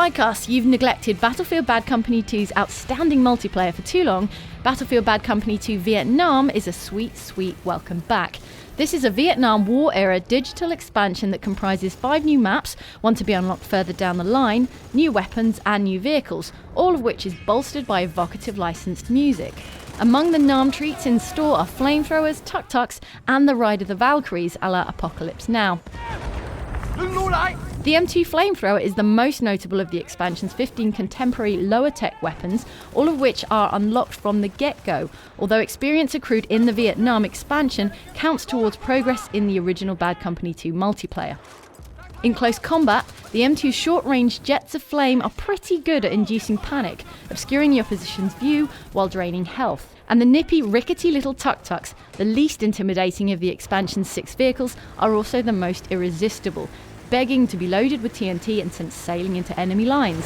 like us, you've neglected Battlefield Bad Company 2's outstanding multiplayer for too long, Battlefield Bad Company 2 Vietnam is a sweet, sweet welcome back. This is a Vietnam War-era digital expansion that comprises 5 new maps, one to be unlocked further down the line, new weapons and new vehicles, all of which is bolstered by evocative licensed music. Among the NAM treats in store are flamethrowers, tuk-tuks and the ride of the Valkyries a la Apocalypse Now. The M2 flamethrower is the most notable of the expansion's 15 contemporary lower-tech weapons, all of which are unlocked from the get-go, although experience accrued in the Vietnam expansion counts towards progress in the original Bad Company 2 multiplayer. In close combat, the M2's short-range jets of flame are pretty good at inducing panic, obscuring the opposition's view while draining health. And the nippy, rickety little tuk-tuks, the least intimidating of the expansion's 6 vehicles, are also the most irresistible, begging to be loaded with TNT and sent sailing into enemy lines.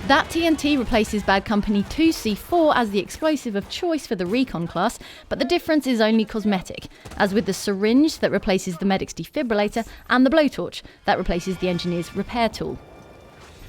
That TNT replaces Bad Company 2 C4 as the explosive of choice for the recon class, but the difference is only cosmetic, as with the syringe that replaces the medic's defibrillator and the blowtorch that replaces the engineer's repair tool.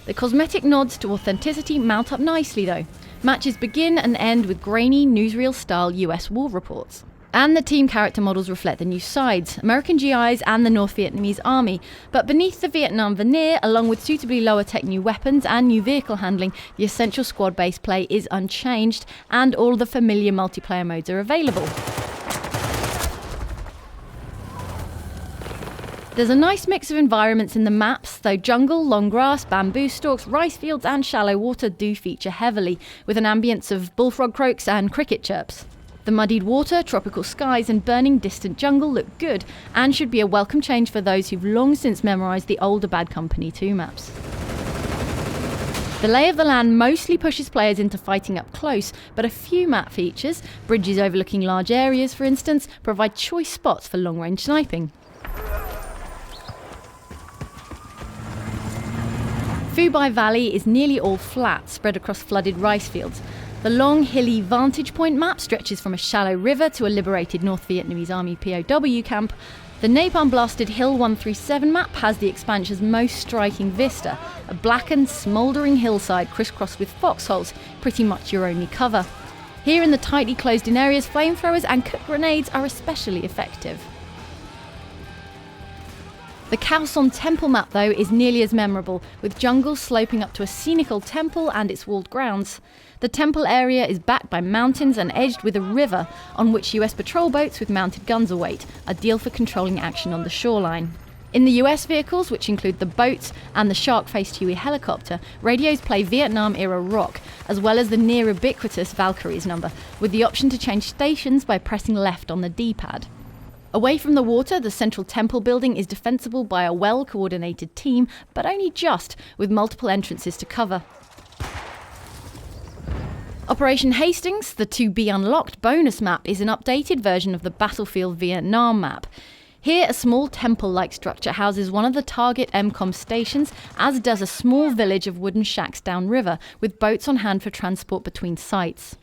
The cosmetic nods to authenticity mount up nicely though. Matches begin and end with grainy newsreel-style US war reports. And the team character models reflect the new sides, American GIs and the North Vietnamese army. But beneath the Vietnam veneer, along with suitably lower tech new weapons and new vehicle handling, the essential squad-based play is unchanged and all the familiar multiplayer modes are available. There's a nice mix of environments in the maps, though jungle, long grass, bamboo stalks, rice fields and shallow water do feature heavily, with an ambience of bullfrog croaks and cricket chirps. The muddied water, tropical skies and burning distant jungle look good and should be a welcome change for those who've long since memorised the older Bad Company 2 maps. The lay of the land mostly pushes players into fighting up close, but a few map features, bridges overlooking large areas for instance, provide choice spots for long-range sniping. Phu Bai Valley is nearly all flat, spread across flooded rice fields. The long, hilly Vantage Point map stretches from a shallow river to a liberated North Vietnamese Army POW camp. The napalm-blasted Hill 137 map has the expansion's most striking vista, a blackened, smouldering hillside crisscrossed with foxholes, pretty much your only cover. Here in the tightly closed-in areas, flamethrowers and cook grenades are especially effective. The Khao Son Temple map, though, is nearly as memorable, with jungle sloping up to a scenic old temple and its walled grounds. The temple area is backed by mountains and edged with a river, on which US patrol boats with mounted guns await, ideal for controlling action on the shoreline. In the US vehicles, which include the boats and the shark-faced Huey helicopter, radios play Vietnam-era rock, as well as the near-ubiquitous Valkyries number, with the option to change stations by pressing left on the D-pad. Away from the water, the central temple building is defensible by a well-coordinated team, but only just, with multiple entrances to cover. Operation Hastings, the to-be-unlocked bonus map, is an updated version of the Battlefield Vietnam map. Here, a small temple-like structure houses one of the target MCOM stations, as does a small village of wooden shacks downriver, with boats on hand for transport between sites.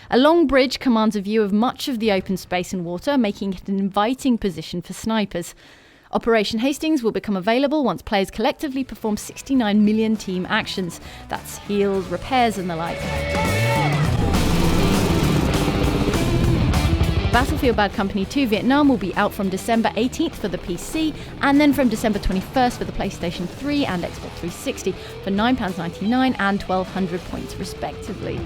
A long bridge commands a view of much of the open space and water, making it an inviting position for snipers. Operation Hastings will become available once players collectively perform 69 million team actions. That's heals, repairs and the like. Battlefield Bad Company 2 Vietnam will be out from December 18th for the PC and then from December 21st for the PlayStation 3 and Xbox 360 for £9.99 and 1,200 points respectively.